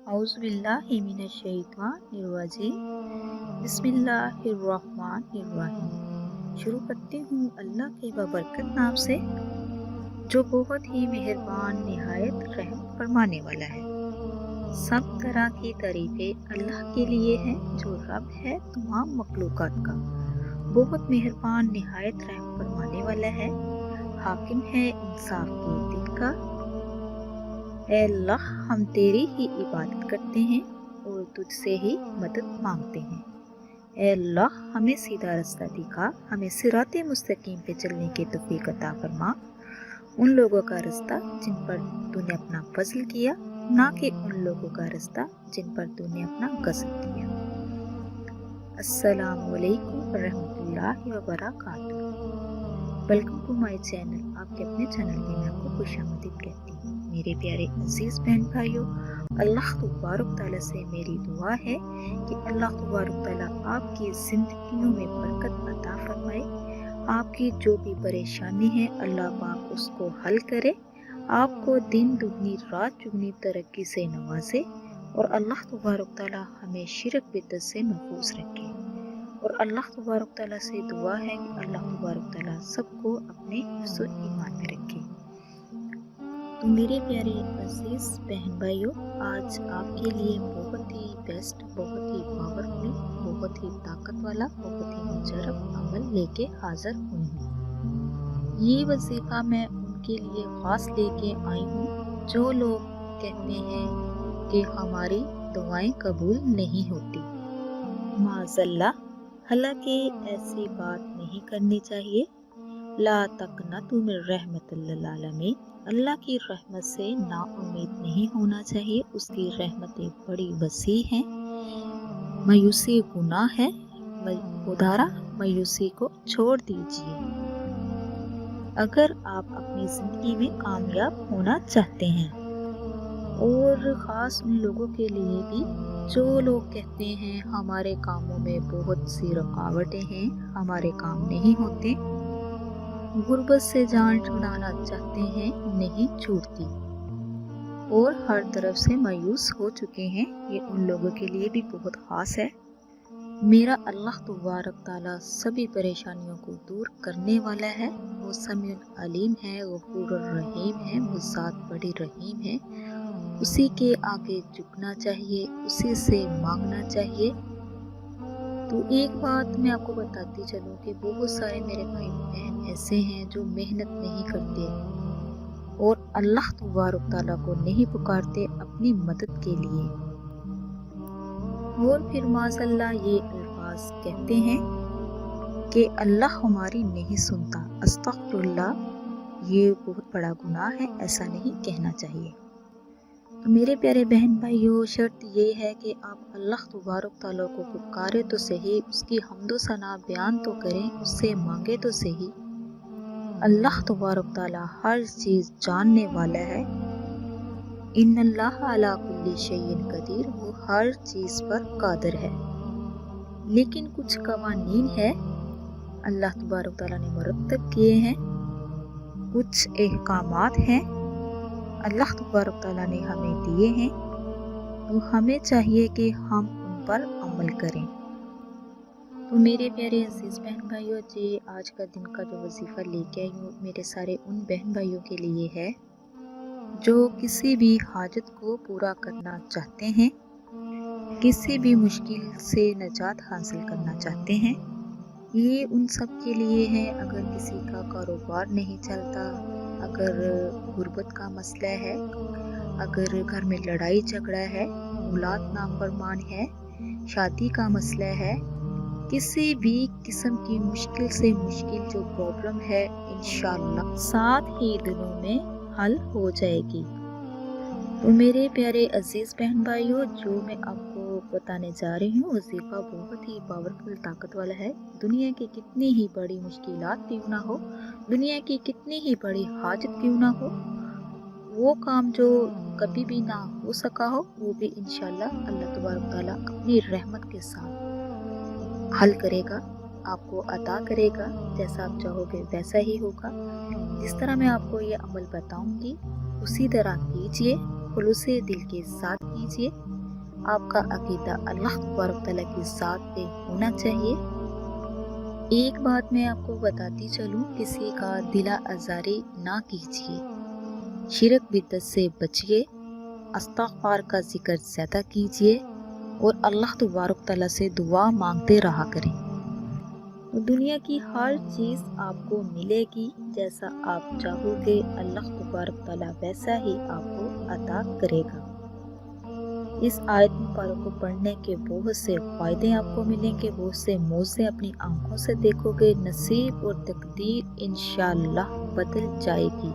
औज़ुबिल्लाहि मिनश्शैतानिर्रजीम बिस्मिल्लाहिर्रहमानिर्रहीम। शुरू करती हूँ अल्लाह के बबरकत नाम से जो बहुत ही मेहरबान निहायत रहम फरमाने वाला है। सब तरह की तारीफें अल्लाह के लिए हैं जो रब है तमाम मखलूकात का, बहुत मेहरबान निहायत रहम फरमाने वाला है, हाकिम है इंसाफ के दिन का। ऐ अल्लाह, हम तेरी ही इबादत करते हैं और तुझसे ही मदद मांगते हैं। ऐ अल्लाह, हमें सीधा रास्ता दिखा, हमें सिराते मुस्तकीम पे चलने की तौफीक अता फरमा। उन लोगों का रास्ता जिन पर तूने अपना फजल किया, ना कि उन लोगों का रास्ता जिन पर तूने अपना गज़ब किया। अस्सलामु अलैकुम रहमतुल्लाहि व बरकातुहू। Welcome to my channel. आपके अपने चैनल में मैं आपको खुशामदीद कहती हूँ। मेरे प्यारे अजीज़ बहन भाइयों, अल्लाह तबारक तआला से मेरी दुआ है कि अल्लाह तबारक तआला आपकी ज़िंदगियों में बरकत अता फरमाए। आपकी जो भी परेशानी है अल्लाह पाक उसको हल करे, आपको दिन दुगनी रात चुगनी तरक्की से नवाजे और अल्लाह तबारक तआला हमें शिरक बिदअत से महफूज रखे। और अल्लाह तबारक तआला से दुआ है कि अल्लाह तबारक तआला सबको अपने हिफ्ज़ और ईमान में रखे। तो मेरे प्यारे अजीज़ बहन भाइयों, आज आपके लिए बहुत ही बेस्ट, बहुत ही पावरफुल, बहुत ही ताकत वाला, बहुत ही मुजरब अमल लेके हाजिर हुई हूँ। ये वजीफ़ा मैं उनके लिए ख़ास लेके आई हूँ जो लोग कहते हैं कि हमारी दुआएं कबूल नहीं होती। माज़अल्लाह, हालांकि ऐसी बात नहीं करनी चाहिए। ला तक़नतु मिन रहमतिल्लिल आलमीन। अल्लाह की रहमत से नाउम्मीद नहीं होना चाहिए। उसकी रहमतें बड़ी वसी हैं। मायूसी गुनाह है। खुदारा मायूसी को छोड़ दीजिए अगर आप अपनी ज़िंदगी में कामयाब होना चाहते हैं। और ख़ास उन लोगों के लिए भी जो लोग कहते हैं हमारे कामों में बहुत सी रुकावटें हैं, हमारे काम नहीं होते, गुर्बत से जान छुड़ाना चाहते हैं, नहीं छूटती और हर तरफ से मायूस हो चुके हैं। ये उन लोगों के लिए भी बहुत ख़ास है। मेरा अल्लाह तबारक तआला सभी परेशानियों को दूर करने वाला है। वो समीउल अलीम है, गफूरुर रहीम है, वो ज़ात बड़ी रहीम है। उसी के आगे झुकना चाहिए, उसी से मांगना चाहिए। तो एक बात मैं आपको बताती चलूँ कि बहुत सारे मेरे भाई बहन ऐसे हैं जो मेहनत नहीं करते और अल्लाह तबारक तआला को नहीं पुकारते अपनी मदद के लिए, और फिर माज़अल्लाह ये अल्फाज कहते हैं कि अल्लाह हमारी नहीं सुनता। अस्तग़फिरुल्लाह, ये बहुत बड़ा गुनाह है, ऐसा नहीं कहना चाहिए। तो मेरे प्यारे बहन भाइयों, शर्त ये है कि आप अल्लाह तबारक तआला को पुकारे तो सही, उसकी हम्दो सना बयान तो करें, उससे मांगे तो सही। अल्लाह तबारक तआला हर चीज़ जानने वाला है। इन्नल्लाह अला कुल्ली शैइन कदीर, वो हर चीज़ पर कादिर है। लेकिन कुछ कवानीन है अल्लाह तबारक तआला ने मुरत्तब किए हैं, कुछ अहकामात हैं अल्लाह तबारक तआला ने हमें दिए हैं, तो हमें चाहिए कि हम उन पर अमल करें। तो मेरे प्यारे अजीज़ बहन भाइयों जी, आज का दिन का जो वजीफ़ा लेके आई हूँ मेरे सारे उन बहन भाइयों के लिए है जो किसी भी हाजत को पूरा करना चाहते हैं, किसी भी मुश्किल से निजात हासिल करना चाहते हैं। ये उन सब के लिए है। अगर किसी का कारोबार नहीं चलता, अगर गुर्बत का मसला है, अगर घर में लड़ाई झगड़ा है, औलाद नाफरमान है, शादी का मसला है, किसी भी किस्म की मुश्किल से मुश्किल जो प्रॉब्लम है इंशाअल्लाह 7 ही दिनों में हल हो जाएगी। तो मेरे प्यारे अजीज़ बहन भाइयों, जो मैं आपको बताने जा रही हूँ वजीफ़ा बहुत ही पावरफुल ताकत वाला है। दुनिया की कितनी ही बड़ी मुश्किलात क्यों ना हो, दुनिया की कितनी ही बड़ी हाजत क्यों ना हो, वो काम जो कभी भी ना हो सका हो वो भी इंशाअल्लाह अल्लाह तबारक तआला अपनी रहमत के साथ हल करेगा, आपको अता करेगा। जैसा आप चाहोगे वैसा ही होगा। जिस तरह मैं आपको ये अमल बताऊंगी उसी तरह कीजिए खुलूसे दिल के साथ कीजिए। आपका अकीदा अल्लाह तबारक तआला की ज़ात पे होना चाहिए। एक बात मैं आपको बताती चलूँ, किसी का दिला आज़ारी ना कीजिए, शिरक बिदअत से बचिए, इस्तिग़फ़ार का ज़िक्र ज़्यादा कीजिए और अल्लाह तबारक तआला से दुआ मांगते रहा करें। तो दुनिया की हर चीज़ आपको मिलेगी, जैसा आप चाहोगे अल्लाह तबारक तआला वैसा ही आपको अता करेगा। इस आयत मुबारक को पढ़ने के बहुत से फ़ायदे आपको मिलेंगे, बहुत से मौज़े अपनी आंखों से देखोगे, नसीब और तकदीर इंशाअल्लाह बदल जाएगी।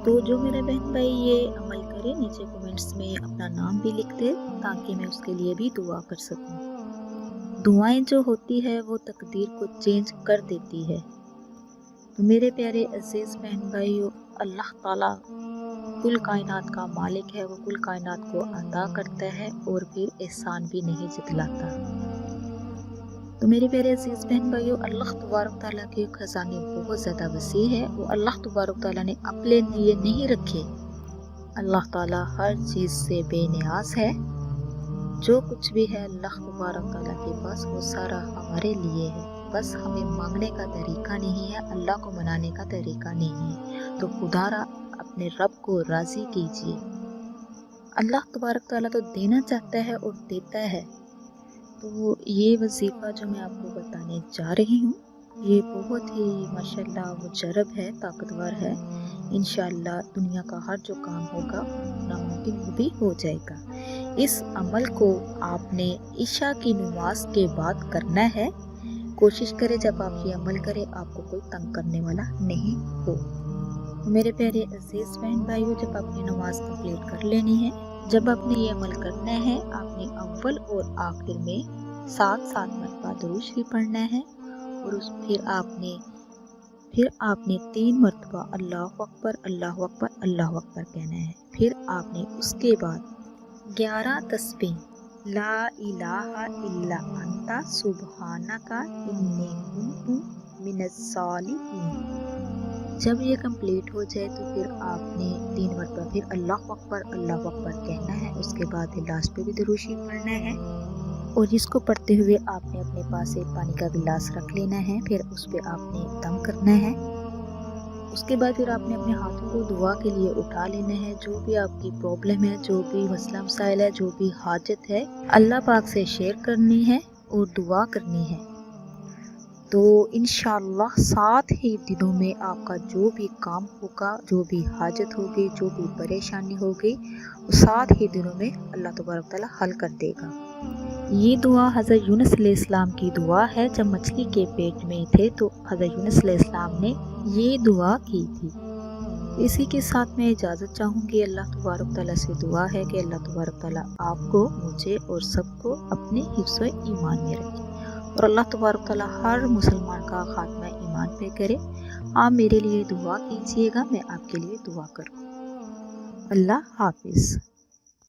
तो जो मेरे बहन भाई ये अमल करें, नीचे कमेंट्स में अपना नाम भी लिख दे ताकि मैं उसके लिए भी दुआ कर सकूं। दुआएं जो होती है वो तकदीर को चेंज कर देती है। तो मेरे प्यारे अजीज़ बहन भाइयों, अल्लाह ताला कुल कायनात का मालिक है, वो कुल कायनात को अता करता है और फिर एहसान भी नहीं जतलाता। तो मेरे प्यारे अजीज़ बहन भाइयों, अल्लाह तबारक तआला के खजाने बहुत ज़्यादा वसी है। वो अल्लाह तबारक तआला ने अपने लिए नहीं रखे। अल्लाह ताला हर चीज़ से बेनियाज है। जो कुछ भी है अल्लाह तबारक तआला के पास वो सारा हमारे लिए है। बस हमें मांगने का तरीका नहीं है, अल्लाह को मनाने का तरीका नहीं है। तो खुदारा अपने रब को राज़ी कीजिए। अल्लाह तबारक तआला तो देना चाहता है और देता है। तो ये वजीफ़ा जो मैं आपको बताने जा रही हूँ, ये बहुत ही माशाल्लाह मुजरब है, ताकतवर है। इंशाअल्लाह दुनिया का हर जो काम होगा नामुमकिन वो भी हो जाएगा। इस अमल को आपने इशा की नमाज के बाद करना है। कोशिश करें जब आप ये अमल करें आपको कोई तंग करने वाला नहीं हो। मेरे प्यारे अजीज़ बहन भाइयों, जब आपने नमाज कंप्लीट कर लेनी है, जब आपने ये अमल करना है, आपने अव्वल और आखिर में 7-7 मरतबा दुरूद शरीफ पढ़ना है और फिर आपने 3 मरतबा अल्लाहु अकबर अल्लाहु अकबर अल्लाहु अकबर कहना है। फिर आपने उसके बाद 11 तस्बीह ला इलाहा इल्ला अंता सुब्हानका इन्नी कुन्तु मिनज़्ज़ालिमीन। जब ये कंप्लीट हो जाए तो फिर आपने 3 मरतबा फिर अल्लाहु अकबर कहना है। उसके बाद लास्ट पे भी दुरूद शरीफ पढ़ना है और इसको पढ़ते हुए आपने अपने पास एक पानी का गिलास रख लेना है। फिर उस पर आपने दम करना है। उसके बाद फिर आपने अपने हाथों को दुआ के लिए उठा लेना है। जो भी आपकी प्रॉब्लम है, जो भी मसला मसाइल है, जो भी हाजत है, अल्लाह पाक से शेयर करनी है और दुआ करनी है। तो इंशाअल्लाह 7 ही दिनों में आपका जो भी काम होगा, जो भी हाजत होगी, जो भी परेशानी होगी, वो 7 ही दिनों में अल्लाह तबारक तआला हल कर देगा। ये दुआ हज़रत यूनुस अलैहिस्सलाम की दुआ है। जब मछली के पेट में थे तो हज़रत यूनुस अलैहिस्सलाम ने ये दुआ की थी। इसी के साथ मैं इजाज़त चाहूँगी। अल्लाह तबारक तआला से दुआ है कि अल्लाह तबारक तआला आपको, मुझे और सबको अपने हिफ्ज़ व ईमान में रखे और अल्लाह तबारक तआला हर मुसलमान का खात्मा ईमान पे करे। आप मेरे लिए दुआ कीजिएगा, मैं आपके लिए दुआ करूँ। अल्लाह हाफिज़।